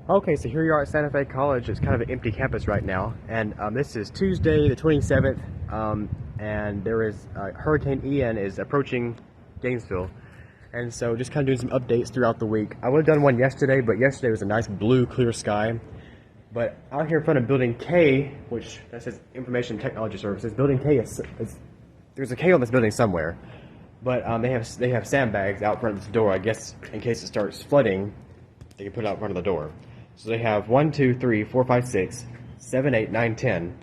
Okay, so here you are at Santa Fe College. It's kind of an empty campus right now, and this is Tuesday the 27th, and there is Hurricane Ian is approaching Gainesville, and so just kind of doing some updates throughout the week. I would have done one yesterday, but yesterday was a nice blue, clear sky. But out here in front of Building K, which that says Information Technology Services, Building K there's a K on this building somewhere, but they have sandbags out front of this door. I guess in case it starts flooding, they can put it out front of the door. So they have 1, 2, 3, 4, 5, 6, 7, 8, 9, 10.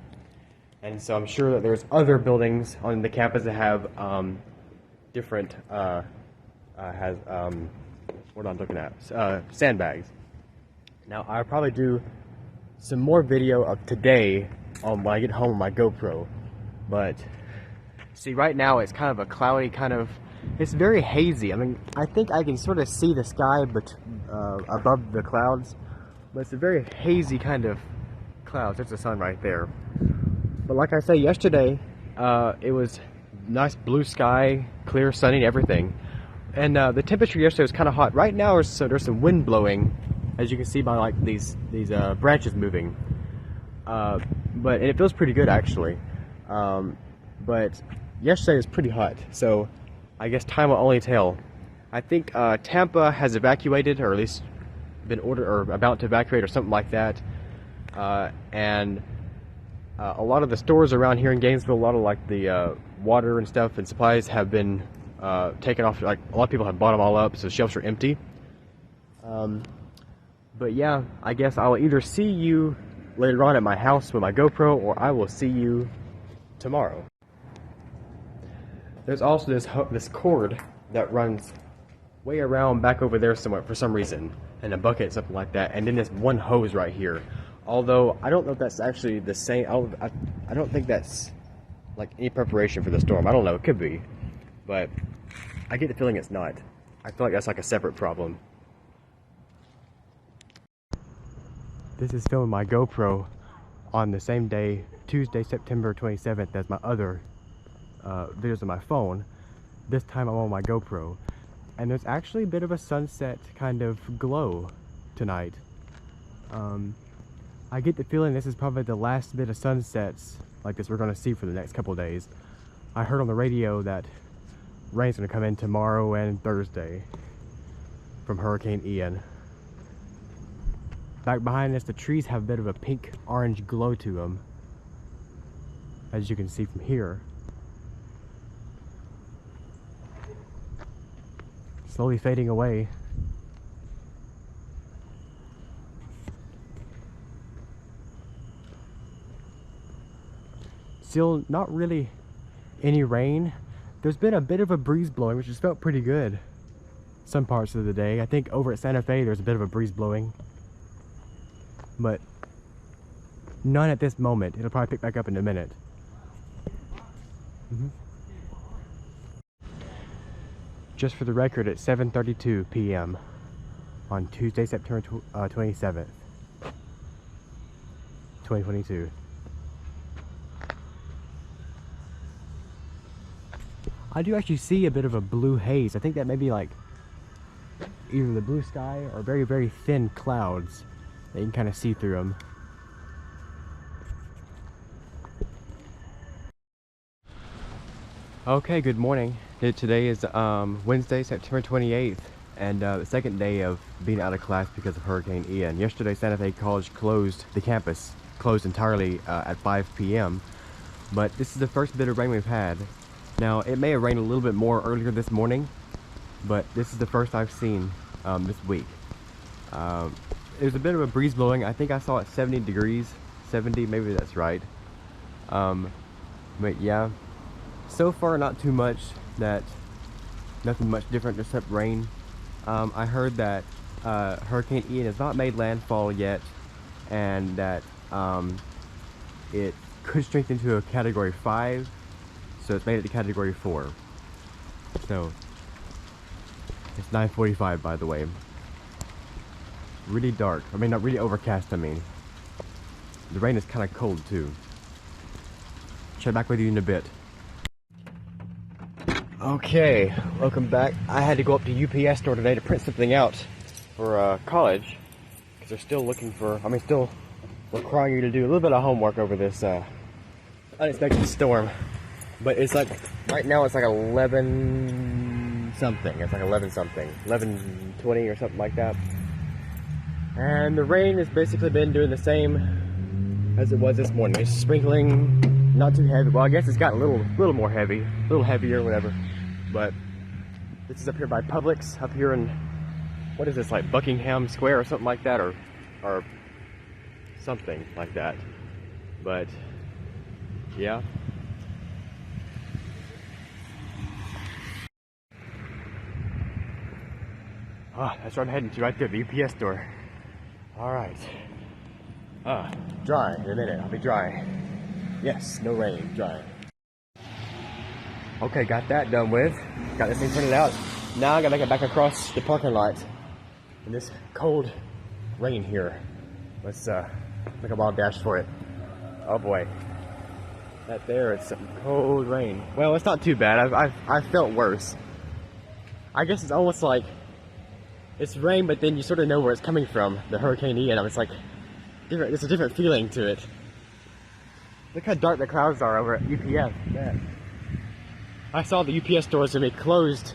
And so I'm sure that there's other buildings on the campus that have different, what am I looking at? Sandbags. Now I'll probably do some more video of today when I get home with my GoPro. But see, right now it's kind of a cloudy it's very hazy. I mean, I think I can sort of see the sky above the clouds. But it's a very hazy kind of clouds. There's the sun right there. But like I say, yesterday, it was nice blue sky, clear, sunny, everything. And the temperature yesterday was kind of hot. Right now, there's some wind blowing, as you can see by like these branches moving. But it feels pretty good actually. But yesterday was pretty hot, so I guess time will only tell. I think Tampa has evacuated, or at least been ordered or about to evacuate or something like that, and a lot of the stores around here in Gainesville, a lot of like the water and stuff and supplies have been taken off. Like a lot of people have bought them all up, so shelves are empty. But yeah, I guess I'll either see you later on at my house with my GoPro, or I will see you tomorrow. There's also this cord that runs way around back over there somewhere for some reason, and a bucket, something like that, and then this one hose right here. Although I don't know if that's actually the same. I don't think that's like any preparation for the storm. I don't know, it could be, but I get the feeling it's not. I feel like that's like a separate problem. This is filming my GoPro on the same day, Tuesday, September 27th, as my other videos on my phone. This time I'm on my GoPro. And there's actually a bit of a sunset kind of glow tonight. I get the feeling this is probably the last bit of sunsets like this we're going to see for the next couple of days. I heard on the radio that rain's going to come in tomorrow and Thursday from Hurricane Ian. Back behind us, the trees have a bit of a pink-orange glow to them, as you can see from here. Slowly fading away. Still not really any rain. There's been a bit of a breeze blowing, which has felt pretty good some parts of the day. I think over at Santa Fe there's a bit of a breeze blowing, but none at this moment. It'll probably pick back up in a minute. Just for the record, it's 7:32 p.m. on Tuesday, September 27th, 2022. I do actually see a bit of a blue haze. I think that may be like either the blue sky or very, very thin clouds that you can kind of see through them. Okay, good morning. Today is Wednesday, September 28th, and the second day of being out of class because of Hurricane Ian. Yesterday, Santa Fe College closed the campus, closed entirely at 5 p.m. But this is the first bit of rain we've had. Now, it may have rained a little bit more earlier this morning, but this is the first I've seen this week. There's a bit of a breeze blowing. I think I saw it 70 degrees, 70, maybe that's right. But yeah. So far, not too much, nothing much different except rain. I heard that Hurricane Ian has not made landfall yet, and that it could strengthen to a Category 5, so it's made it to Category 4. So, it's 9:45 by the way. Really dark. I mean, not really overcast, I mean. The rain is kind of cold too. Check back with you in a bit. Okay, welcome back. I had to go up to UPS store today to print something out for college, because they're still looking for, still requiring you to do a little bit of homework over this unexpected storm. But it's like, right now it's like 11 something. It's like 11 something, 11:20 or something like that. And the rain has basically been doing the same as it was this morning. It's sprinkling, not too heavy. Well, I guess it's gotten a little more heavy, a little heavier, whatever. But this is up here by Publix, up here in, what is this, like Buckingham Square or something like that, or something like that. But yeah. That's where I'm heading to, right there, the UPS store. Alright. Dry in a minute. I'll be dry. Yes, no rain, dry. Okay, got that done with. Got this thing printed out. Now I gotta make it back across the parking lot in this cold rain here. Let's make a wild dash for it. Oh boy. That there, it's some cold rain. Well, it's not too bad. I've felt worse. I guess it's almost like it's rain, but then you sort of know where it's coming from, the Hurricane Ian. It's like different. It's a different feeling to it. Look how dark the clouds are over at UPS. Man. I saw the UPS stores gonna be closed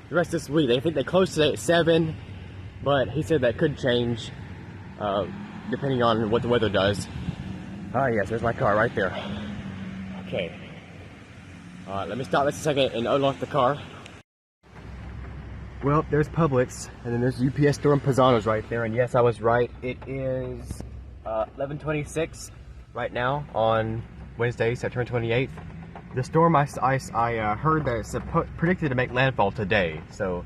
the rest of this week. They think they closed today at 7, but he said that could change depending on what the weather does. Yes, there's my car right there. Okay. Let me stop this a second and unlock the car. Well, there's Publix, and then there's UPS store and Pisano's right there, and yes, I was right. It is 11:26 right now on Wednesday, September 28th. The storm, I heard that it's predicted to make landfall today, so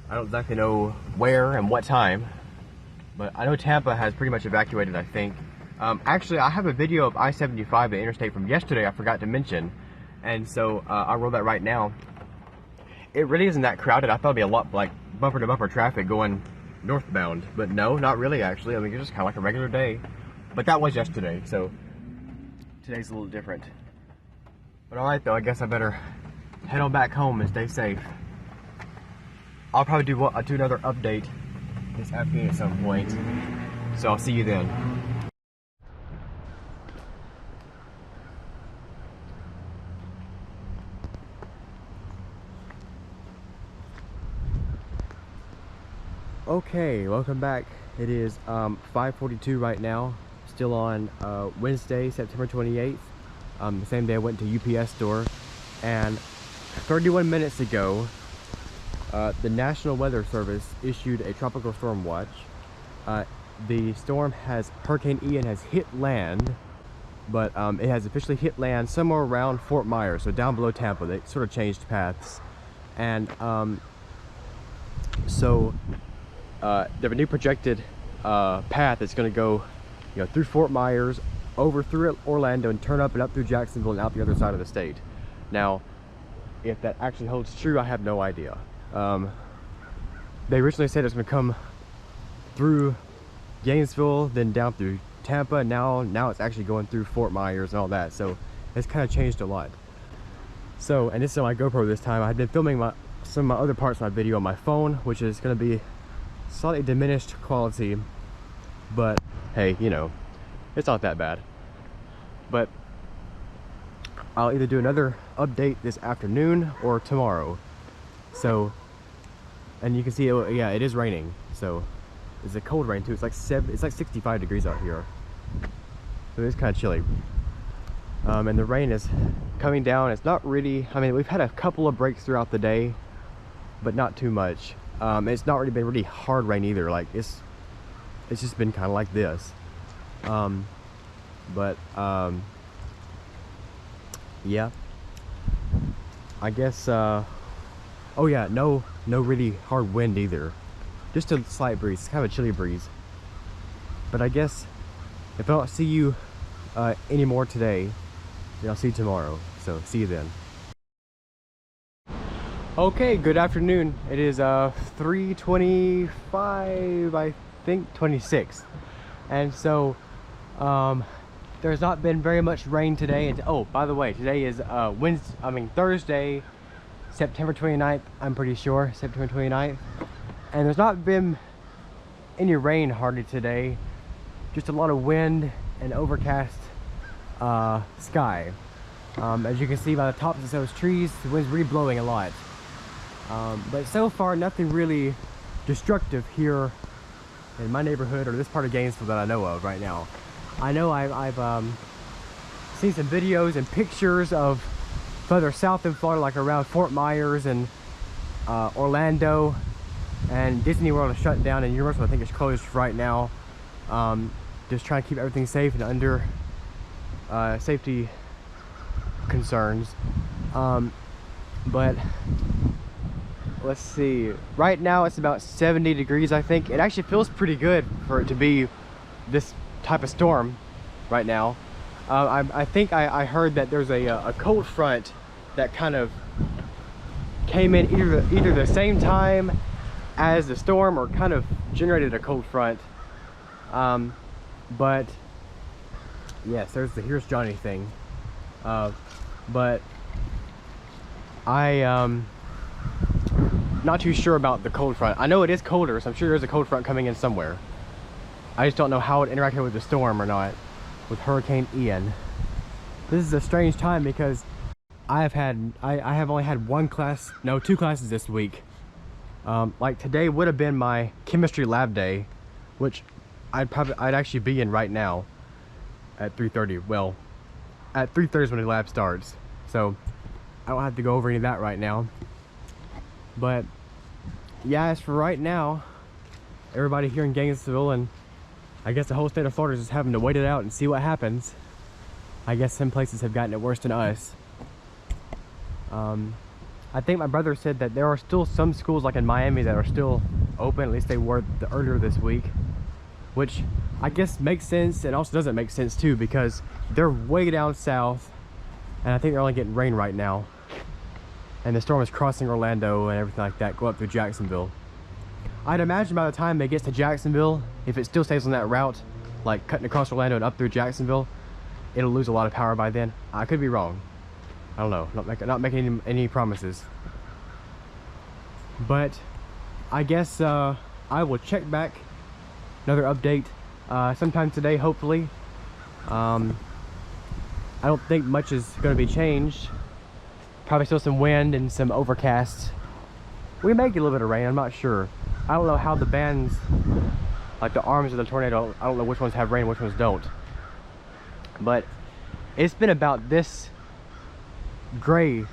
I don't exactly know where and what time, but I know Tampa has pretty much evacuated, I think. Actually, I have a video of I-75, the interstate from yesterday I forgot to mention, and so I'll roll that right now. It really isn't that crowded. I thought it'd be a lot like bumper to bumper traffic going northbound, but no, not really actually. I mean, it's just kind of like a regular day, but that was yesterday, so today's a little different. But alright though, I guess I better head on back home and stay safe. I'll probably do another update this afternoon at some point, so I'll see you then. Okay, welcome back. It is 5:42 right now, still on Wednesday, September 28th, the same day I went to UPS store, and 31 minutes ago, the National Weather Service issued a tropical storm watch. The storm Hurricane Ian has hit land, but it has officially hit land somewhere around Fort Myers, so down below Tampa. They sort of changed paths, and they have a new projected path that's going to go, through Fort Myers, over through Orlando, and turn up and up through Jacksonville and out the other side of the state. Now, if that actually holds true, I have no idea. They originally said it's going to come through Gainesville, then down through Tampa. Now it's actually going through Fort Myers and all that. So it's kind of changed a lot. So, and this is on my GoPro this time. I had been filming some of my other parts of my video on my phone, which is going to be slightly diminished quality, but hey, it's not that bad. But I'll either do another update this afternoon or tomorrow. So, and you can see, yeah, it is raining. So it's a cold rain too. It's like 65 degrees out here. So it's kind of chilly. And the rain is coming down. It's not really, we've had a couple of breaks throughout the day, but not too much. It's not really been really hard rain either. Like it's just been kind of like this. Yeah, I guess, oh yeah, no really hard wind either. Just a slight breeze. It's kind of a chilly breeze. But I guess if I don't see you anymore today, then I'll see you tomorrow. So see you then. Okay, good afternoon. It is 3:25, I think, 26. And so there's not been very much rain today. And oh, by the way, today is Thursday, September 29th, I'm pretty sure, September 29th. And there's not been any rain hardly today. Just a lot of wind and overcast sky. As you can see by the tops of those trees, the wind's really blowing a lot. But so far, nothing really destructive here in my neighborhood or this part of Gainesville that I know of right now. I know I've seen some videos and pictures of further south in Florida, like around Fort Myers and Orlando, and Disney World is shut down, and Universal I think is closed right now. Just trying to keep everything safe and under safety concerns. But let's see, right now it's about 70 degrees. I think it actually feels pretty good for it to be this type of storm right now. I think I heard that there's a cold front that kind of came in either the same time as the storm or kind of generated a cold front. But yes, there's the "Here's Johnny" thing. But not too sure about the cold front. I know it is colder, so I'm sure there's a cold front coming in somewhere. I just don't know how it interacted with the storm or not, with Hurricane Ian. This is a strange time because I have only had two classes this week. Like today would have been my chemistry lab day, which I'd actually be in right now at 3:30. Well, at 3:30 is when the lab starts, so I don't have to go over any of that right now. But yeah, as for right now, everybody here in Gainesville, and I guess the whole state of Florida, is just having to wait it out and see what happens. I guess some places have gotten it worse than us. I think my brother said that there are still some schools like in Miami that are still open. At least they were earlier this week, which I guess makes sense and also doesn't make sense too, because they're way down south and I think they're only getting rain right now. And the storm is crossing Orlando and everything like that, go up through Jacksonville. I'd imagine by the time it gets to Jacksonville, if it still stays on that route, like cutting across Orlando and up through Jacksonville, it'll lose a lot of power by then. I could be wrong. I don't know. Not making any promises. But I guess I will check back. Another update sometime today, hopefully. I don't think much is going to be changed. Probably still some wind and some overcast. We may get a little bit of rain, I'm not sure. I don't know how the bands, like the arms of the tornado, I don't know which ones have rain, which ones don't. But it's been about this gray.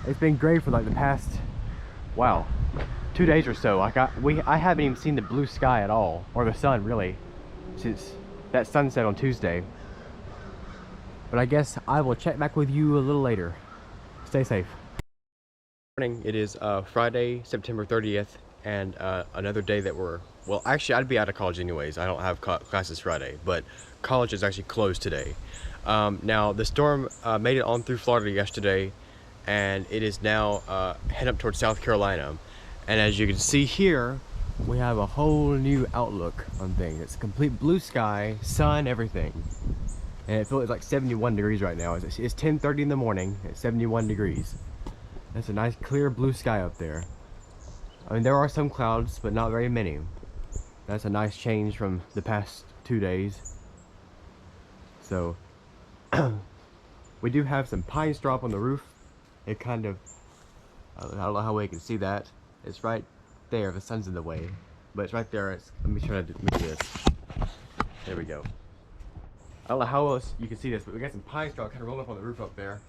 It's been gray for like the past, wow, 2 days or so. Like I haven't even seen the blue sky at all, or the sun really, since that sunset on Tuesday. But I guess I will check back with you a little later. Stay safe. Morning. It is Friday, September 30th, and another day that well, actually I'd be out of college anyways. I don't have classes Friday, but college is actually closed today. Now the storm made it on through Florida yesterday, and it is now heading up towards South Carolina. And as you can see here, we have a whole new outlook on things. It's complete blue sky, sun, everything. And it feels like 71 degrees right now. It's 10:30 in the morning. It's 71 degrees. That's a nice clear blue sky up there. I mean, there are some clouds, but not very many. That's a nice change from the past 2 days. So we do have some pine straw up on the roof. It kind of, I don't know how well you can see that. It's right there. The sun's in the way, but it's right there. Let me try to do this. There we go. I don't know how else you can see this, but we got some pine straw kind of rolling up on the roof up there.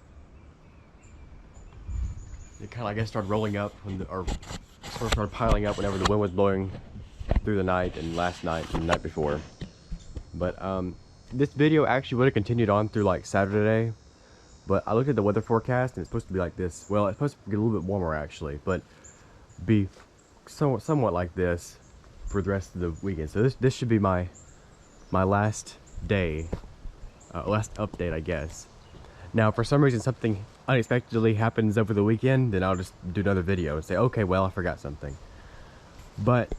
It kind of, I guess, started rolling up or sort of started piling up whenever the wind was blowing through the night and last night and the night before. But this video actually would have continued on through like Saturday, but I looked at the weather forecast and it's supposed to be like this. Well, it's supposed to get a little bit warmer actually, but be somewhat like this for the rest of the weekend. So this should be my last day, last update, I guess. Now, if for some reason something unexpectedly happens over the weekend, then I'll just do another video and say, okay, well, I forgot something. But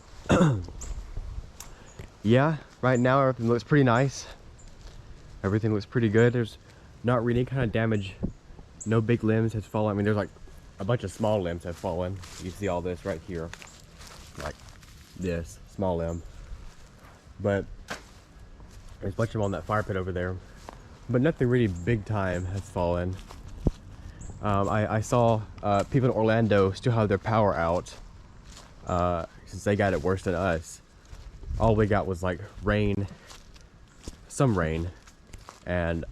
yeah, right now everything looks pretty nice. Everything looks pretty good. There's not really any kind of damage. No big limbs has fallen. I mean, there's like a bunch of small limbs have fallen. You see all this right here, like this small limb. but there's a bunch of them on that fire pit over there. But nothing really big time has fallen. I saw people in Orlando still have their power out since they got it worse than us. All we got was like rain, some rain, and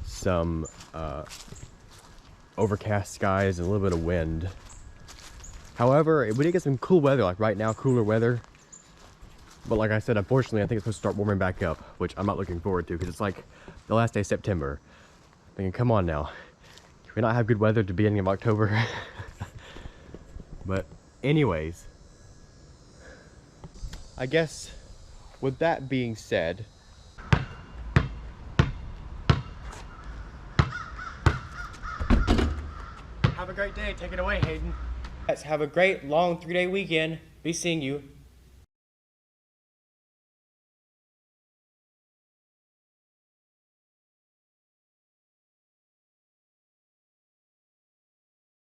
some overcast skies and a little bit of wind. However, we did get some cool weather, like right now, cooler weather. But like I said, unfortunately, I think it's supposed to start warming back up, which I'm not looking forward to because it's like the last day of September. I'm thinking, come on now. Can we not have good weather at the beginning of October? But anyways, I guess with that being said, have a great day. Take it away, Hayden. Let's have a great long 3-day weekend. Be seeing you.